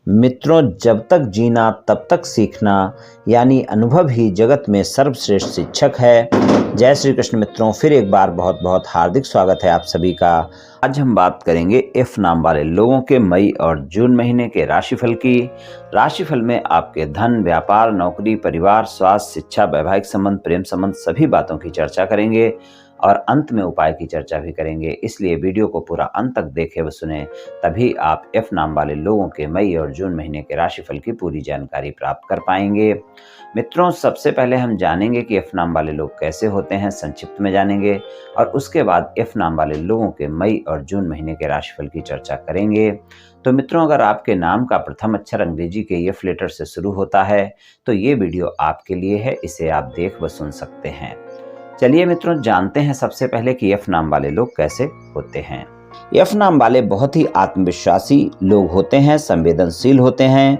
मित्रों, जब तक जीना तब तक सीखना, यानी अनुभव ही जगत में सर्वश्रेष्ठ शिक्षक है। जय श्री कृष्ण मित्रों, फिर एक बार बहुत बहुत हार्दिक स्वागत है आप सभी का। आज हम बात करेंगे एफ नाम वाले लोगों के मई और जून महीने के राशिफल की। राशिफल में आपके धन, व्यापार, नौकरी, परिवार, स्वास्थ्य, शिक्षा, वैवाहिक संबंध, प्रेम संबंध सभी बातों की चर्चा करेंगे और अंत में उपाय की चर्चा भी करेंगे। इसलिए वीडियो को पूरा अंत तक देखें व सुने, तभी आप एफ नाम वाले लोगों के मई और जून महीने के राशिफल की पूरी जानकारी प्राप्त कर पाएंगे। मित्रों, सबसे पहले हम जानेंगे कि एफ नाम वाले लोग कैसे होते हैं, संक्षिप्त में जानेंगे और उसके बाद एफ नाम वाले लोगों के मई और जून महीने के राशिफल की चर्चा करेंगे। तो मित्रों, अगर आपके नाम का प्रथम अक्षर अंग्रेजी के एफ लेटर से शुरू होता है तो ये वीडियो आपके लिए है, इसे आप देख व सुन सकते हैं। चलिए मित्रों, जानते हैं सबसे पहले कि एफ नाम वाले लोग कैसे होते हैं। एफ नाम वाले बहुत ही आत्मविश्वासी लोग होते हैं, संवेदनशील होते हैं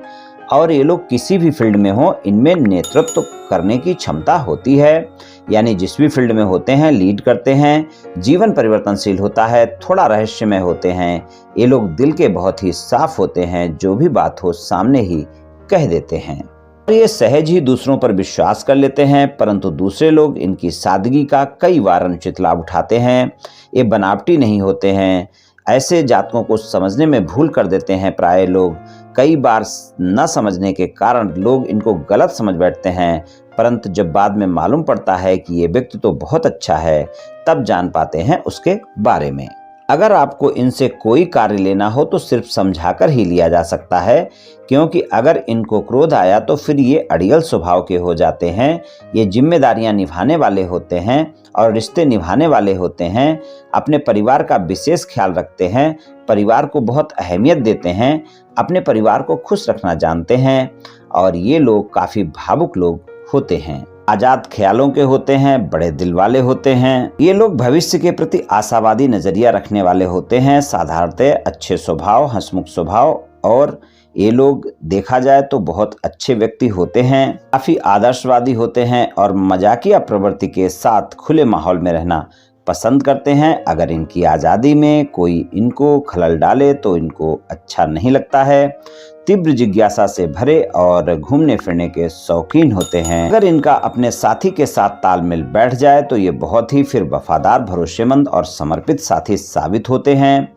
और ये लोग किसी भी फील्ड में हो, इनमें नेतृत्व करने की क्षमता होती है। यानी जिस भी फील्ड में होते हैं लीड करते हैं। जीवन परिवर्तनशील होता है, थोड़ा रहस्यमय होते हैं। ये लोग दिल के बहुत ही साफ होते हैं, जो भी बात हो सामने ही कह देते हैं। ये सहज ही दूसरों पर विश्वास कर लेते हैं, परंतु दूसरे लोग इनकी सादगी का कई बार अनुचित लाभ उठाते हैं। ये बनावटी नहीं होते हैं। ऐसे जातकों को समझने में भूल कर देते हैं प्राय लोग। कई बार न समझने के कारण लोग इनको गलत समझ बैठते हैं, परंतु जब बाद में मालूम पड़ता है कि ये व्यक्ति तो बहुत अच्छा है, तब जान पाते हैं उसके बारे में। अगर आपको इनसे कोई कार्य लेना हो तो सिर्फ समझाकर ही लिया जा सकता है, क्योंकि अगर इनको क्रोध आया तो फिर ये अड़ियल स्वभाव के हो जाते हैं। ये जिम्मेदारियां निभाने वाले होते हैं और रिश्ते निभाने वाले होते हैं। अपने परिवार का विशेष ख्याल रखते हैं, परिवार को बहुत अहमियत देते हैं, अपने परिवार को खुश रखना जानते हैं और ये लोग काफी भावुक लोग होते हैं। आजाद ख्यालों के होते हैं, बड़े दिल वाले होते हैं। ये लोग भविष्य के प्रति आशावादी नजरिया रखने वाले होते हैं। साधारणतः अच्छे स्वभाव, हंसमुख स्वभाव और ये लोग देखा जाए तो बहुत अच्छे व्यक्ति होते हैं। काफी आदर्शवादी होते हैं और मजाकिया प्रवृत्ति के साथ खुले माहौल में रहना पसंद करते हैं। अगर इनकी आज़ादी में कोई इनको खलल डाले तो इनको अच्छा नहीं लगता है। तीव्र जिज्ञासा से भरे और घूमने फिरने के शौकीन होते हैं। अगर इनका अपने साथी के साथ तालमेल बैठ जाए तो ये बहुत ही फिर वफादार, भरोसेमंद और समर्पित साथी साबित होते हैं।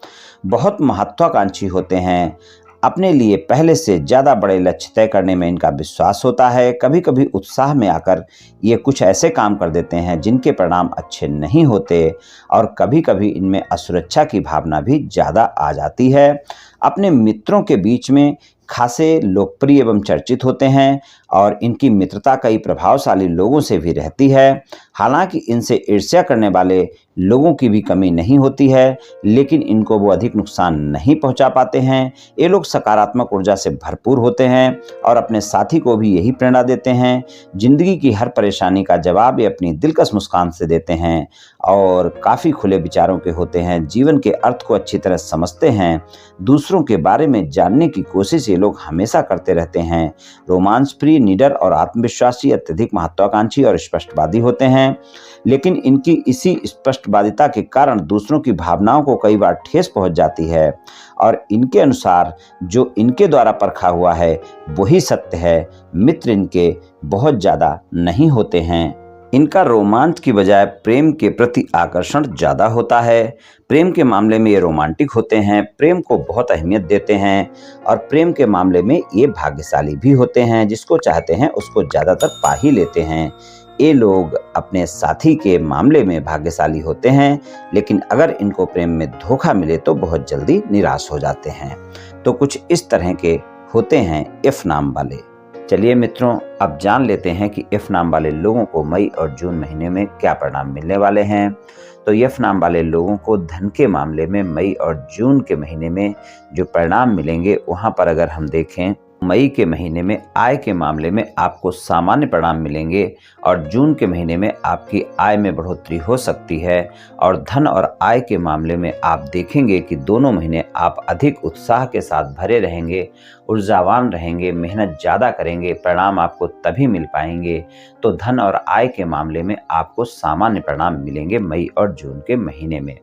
बहुत महत्वाकांक्षी होते हैं। अपने लिए पहले से ज़्यादा बड़े लक्ष्य तय करने में इनका विश्वास होता है। कभी कभी उत्साह में आकर ये कुछ ऐसे काम कर देते हैं जिनके परिणाम अच्छे नहीं होते और कभी कभी इनमें असुरक्षा की भावना भी ज़्यादा आ जाती है। अपने मित्रों के बीच में खासे लोकप्रिय एवं चर्चित होते हैं और इनकी मित्रता कई प्रभावशाली लोगों से भी रहती है। हालांकि इनसे ईर्ष्या करने वाले लोगों की भी कमी नहीं होती है, लेकिन इनको वो अधिक नुकसान नहीं पहुंचा पाते हैं। ये लोग सकारात्मक ऊर्जा से भरपूर होते हैं और अपने साथी को भी यही प्रेरणा देते हैं। जिंदगी की हर परेशानी का जवाब ये अपनी दिलकश मुस्कान से देते हैं और काफ़ी खुले विचारों के होते हैं। जीवन के अर्थ को अच्छी तरह समझते हैं। दूसरों के बारे में जानने की कोशिश ये लोग हमेशा करते रहते हैं। रोमांस प्रिय, निडर और आत्मविश्वासी, अत्यधिक महत्वाकांक्षी और स्पष्टवादी होते हैं। लेकिन इनकी इसी स्पष्टवादिता के कारण दूसरों की भावनाओं को कई बार ठेस पहुंच जाती है और इनके अनुसार जो इनके द्वारा परखा हुआ है वही सत्य है। मित्र इनके बहुत ज़्यादा नहीं होते हैं। इनका रोमांच की बजाय प्रेम के प्रति आकर्षण ज़्यादा होता है। प्रेम के मामले में ये रोमांटिक होते हैं, प्रेम को बहुत अहमियत देते हैं और प्रेम के मामले में ये भाग्यशाली भी होते हैं। जिसको चाहते हैं उसको ज़्यादातर पा ही लेते हैं। ये लोग अपने साथी के मामले में भाग्यशाली होते हैं, लेकिन अगर इनको प्रेम में धोखा मिले तो बहुत जल्दी निराश हो जाते हैं। तो कुछ इस तरह के होते हैं एफ नाम वाले। चलिए मित्रों, अब जान लेते हैं कि एफ नाम वाले लोगों को मई और जून महीने में क्या परिणाम मिलने वाले हैं। तो एफ नाम वाले लोगों को धन के मामले में मई और जून के महीने में जो परिणाम मिलेंगे, वहाँ पर अगर हम देखें, मई के महीने में आय के मामले में आपको सामान्य परिणाम मिलेंगे और जून के महीने में आपकी आय में बढ़ोतरी हो सकती है। और धन और आय के मामले में आप देखेंगे कि दोनों महीने आप अधिक उत्साह के साथ भरे रहेंगे, ऊर्जावान रहेंगे, मेहनत ज़्यादा करेंगे, परिणाम आपको तभी मिल पाएंगे। तो धन और आय के मामले में आपको सामान्य परिणाम मिलेंगे मई और जून के महीने में।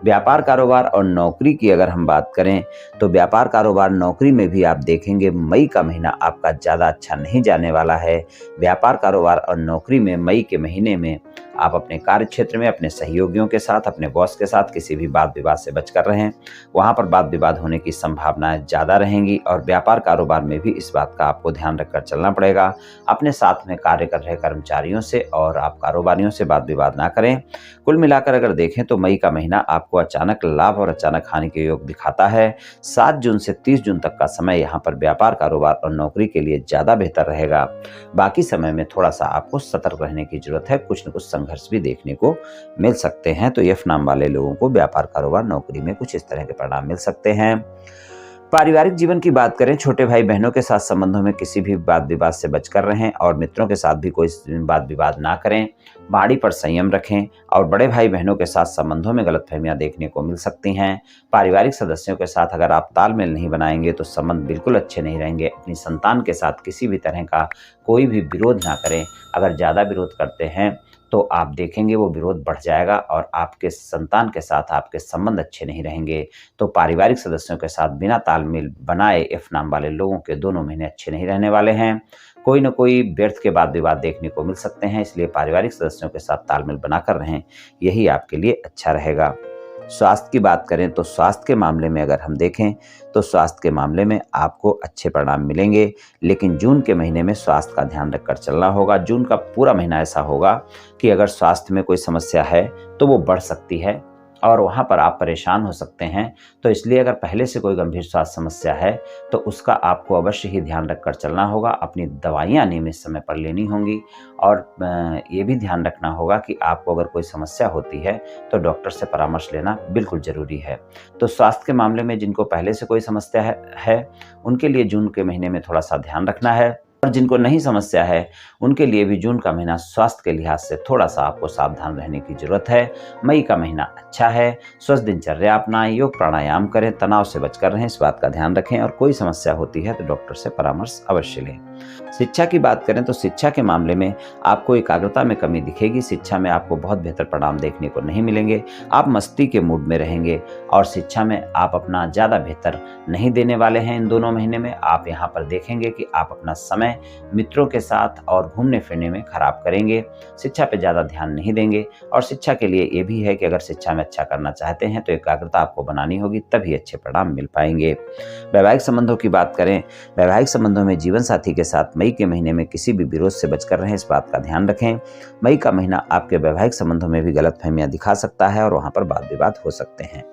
व्यापार कारोबार और नौकरी की अगर हम बात करें तो व्यापार कारोबार नौकरी में भी आप देखेंगे मई का महीना आपका ज़्यादा अच्छा नहीं जाने वाला है। व्यापार कारोबार और नौकरी में मई के महीने में आप अपने कार्य क्षेत्र में अपने सहयोगियों के साथ, अपने बॉस के साथ किसी भी वाद विवाद से बचकर रहें। वहाँ पर वाद विवाद होने की संभावनाएं ज़्यादा रहेंगी और व्यापार कारोबार में भी इस बात का आपको ध्यान रखकर चलना पड़ेगा। अपने साथ में कार्य कर रहे कर्मचारियों से और आप कारोबारियों से वाद विवाद ना करें। कुल मिलाकर अगर देखें तो मई का महीना आपको अचानक लाभ और अचानक हानि के योग दिखाता है। 7 जून से 30 जून तक का समय यहाँ पर व्यापार कारोबार और नौकरी के लिए ज़्यादा बेहतर रहेगा। बाकी समय में थोड़ा सा आपको सतर्क रहने की जरूरत है। कुछ न कुछ संघर्ष भी देखने को मिल सकते हैं। तो एफ नाम वाले लोगों को व्यापार कारोबार नौकरी में कुछ इस तरह के परिणाम मिल सकते हैं। पारिवारिक जीवन की बात करें, छोटे भाई बहनों के साथ संबंधों में किसी भी वाद विवाद से बचकर रहें और मित्रों के साथ भी कोई वाद विवाद ना करें। वाणी पर संयम रखें और बड़े भाई बहनों के साथ संबंधों में गलतफहमियां देखने को मिल सकती हैं। पारिवारिक सदस्यों के साथ अगर आप तालमेल नहीं बनाएंगे तो संबंध बिल्कुल अच्छे नहीं रहेंगे। अपनी संतान के साथ किसी भी तरह का कोई भी विरोध ना करें। अगर ज़्यादा विरोध करते हैं तो आप देखेंगे वो विरोध बढ़ जाएगा और आपके संतान के साथ आपके संबंध अच्छे नहीं रहेंगे। तो पारिवारिक सदस्यों के साथ बिना तालमेल बनाए एफ नाम वाले लोगों के दोनों महीने अच्छे नहीं रहने वाले हैं। कोई न कोई व्यर्थ के वाद विवाद देखने को मिल सकते हैं, इसलिए पारिवारिक सदस्यों के साथ तालमेल बनाकर रहें, यही आपके लिए अच्छा रहेगा। स्वास्थ्य की बात करें तो स्वास्थ्य के मामले में अगर हम देखें तो स्वास्थ्य के मामले में आपको अच्छे परिणाम मिलेंगे, लेकिन जून के महीने में स्वास्थ्य का ध्यान रखकर चलना होगा। जून का पूरा महीना ऐसा होगा कि अगर स्वास्थ्य में कोई समस्या है तो वो बढ़ सकती है और वहाँ पर आप परेशान हो सकते हैं। तो इसलिए अगर पहले से कोई गंभीर स्वास्थ्य समस्या है तो उसका आपको अवश्य ही ध्यान रखकर चलना होगा। अपनी दवाइयाँ नियमित समय पर लेनी होंगी और ये भी ध्यान रखना होगा कि आपको अगर कोई समस्या होती है तो डॉक्टर से परामर्श लेना बिल्कुल ज़रूरी है। तो स्वास्थ्य के मामले में जिनको पहले से कोई समस्या है उनके लिए जून के महीने में थोड़ा सा ध्यान रखना है और जिनको नहीं समस्या है उनके लिए भी जून का महीना स्वास्थ्य के लिहाज से थोड़ा सा आपको सावधान रहने की जरूरत है। मई का महीना अच्छा है। स्वस्थ दिनचर्या अपनाएं, योग प्राणायाम करें, तनाव से बचकर रहें, इस बात का ध्यान रखें और कोई समस्या होती है तो डॉक्टर से परामर्श अवश्य लें। शिक्षा की बात करें तो शिक्षा के मामले में आपको एकाग्रता में कमी दिखेगी। शिक्षा में आपको बहुत बेहतर परिणाम देखने को नहीं मिलेंगे। आप मस्ती के मूड में रहेंगे और शिक्षा में आप अपना ज़्यादा बेहतर नहीं देने वाले हैं। इन दोनों महीने में आप यहाँ पर देखेंगे कि आप अपना समय मित्रों के साथ और घूमने फिरने में खराब करेंगे। शिक्षा पे ज़्यादा ध्यान नहीं देंगे और शिक्षा के लिए ये भी है कि अगर शिक्षा में अच्छा करना चाहते हैं तो एकाग्रता आपको बनानी होगी, तभी अच्छे परिणाम मिल पाएंगे। वैवाहिक संबंधों की बात करें, वैवाहिक संबंधों में जीवन साथी के साथ मई के महीने में किसी भी विरोध से बचकर रहें, इस बात का ध्यान रखें। मई का महीना आपके वैवाहिक संबंधों में भी गलतफहमियां दिखा सकता है और वहां पर वाद विवाद हो सकते हैं।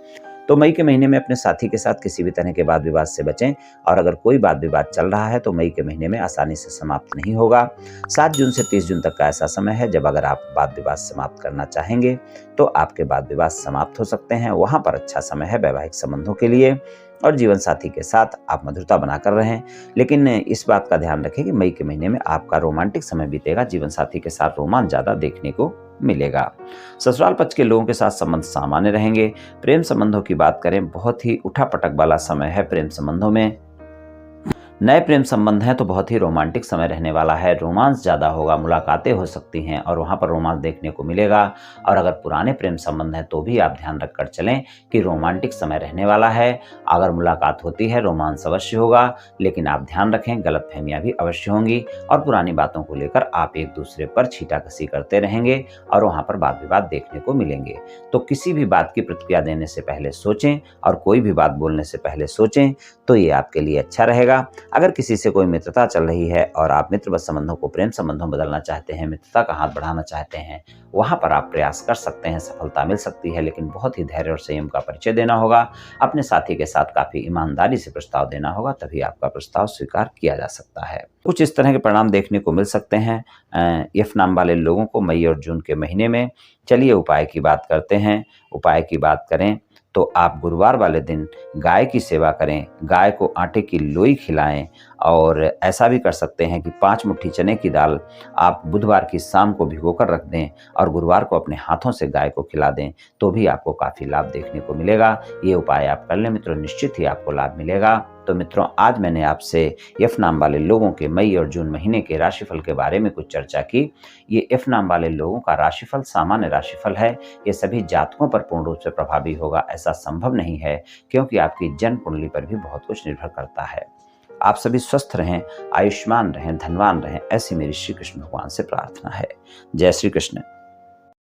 तो मई के महीने में अपने साथी के साथ किसी भी तरह के वाद विवाद से बचें और अगर कोई वाद विवाद चल रहा है तो मई के महीने में आसानी से समाप्त नहीं होगा। 7 जून से 30 जून तक का ऐसा समय है जब अगर आप वाद विवाद समाप्त करना चाहेंगे तो आपके वाद विवाद समाप्त हो सकते हैं। वहां पर अच्छा समय है वैवाहिक संबंधों के लिए और जीवन साथी के साथ आप मधुरता बनाकर रहें। लेकिन इस बात का ध्यान रखें कि मई के महीने में आपका रोमांटिक समय बीतेगा, जीवन साथी के साथ रोमांच ज़्यादा देखने को मिलेगा। ससुराल पक्ष के लोगों के साथ संबंध सामान्य रहेंगे। प्रेम संबंधों की बात करें, बहुत ही उठापटक वाला समय है प्रेम संबंधों में। नए प्रेम संबंध हैं तो बहुत ही रोमांटिक समय रहने वाला है। रोमांस ज़्यादा होगा, मुलाकातें हो सकती हैं और वहाँ पर रोमांस देखने को मिलेगा। और अगर पुराने प्रेम संबंध हैं तो भी आप ध्यान रखकर चलें कि रोमांटिक समय रहने वाला है। अगर मुलाकात होती है रोमांस अवश्य होगा, लेकिन आप ध्यान रखें गलतफहमियां भी अवश्य होंगी और पुरानी बातों को लेकर आप एक दूसरे पर छींटाकसी करते रहेंगे और वहाँ पर वाद विवाद देखने को मिलेंगे। तो किसी भी बात की प्रतिक्रिया देने से पहले सोचें और कोई भी बात बोलने से पहले सोचें, तो ये आपके लिए अच्छा रहेगा। अगर किसी से कोई मित्रता चल रही है और आप मित्रवत संबंधों को प्रेम संबंधों में बदलना चाहते हैं, मित्रता का हाथ बढ़ाना चाहते हैं, वहां पर आप प्रयास कर सकते हैं, सफलता मिल सकती है। लेकिन बहुत ही धैर्य और संयम का परिचय देना होगा। अपने साथी के साथ काफी ईमानदारी से प्रस्ताव देना होगा, तभी आपका प्रस्ताव स्वीकार किया जा सकता है। कुछ इस तरह के परिणाम देखने को मिल सकते हैं एफ नाम वाले लोगों को मई और जून के महीने में। चलिए उपाय की बात करते हैं। उपाय की बात करें तो आप गुरुवार वाले दिन गाय की सेवा करें, गाय को आटे की लोई खिलाएं और ऐसा भी कर सकते हैं कि 5 मुट्ठी चने की दाल आप बुधवार की शाम को भिगोकर रख दें और गुरुवार को अपने हाथों से गाय को खिला दें, तो भी आपको काफ़ी लाभ देखने को मिलेगा। ये उपाय आप कर लें मित्रों, निश्चित ही आपको लाभ मिलेगा। तो मित्रों, आज मैंने आपसे एफ नाम वाले लोगों के मई और जून महीने के राशिफल के बारे में कुछ चर्चा की। ये एफ नाम वाले लोगों का राशिफल सामान्य राशिफल है। ये सभी जातकों पर पूर्ण रूप से प्रभावी होगा ऐसा संभव नहीं है, क्योंकि आपकी जन्म कुंडली पर भी बहुत कुछ निर्भर करता है। आप सभी स्वस्थ रहें, आयुष्मान रहें, धनवान रहें, ऐसी मेरी श्री कृष्ण भगवान से प्रार्थना है। जय श्री कृष्ण।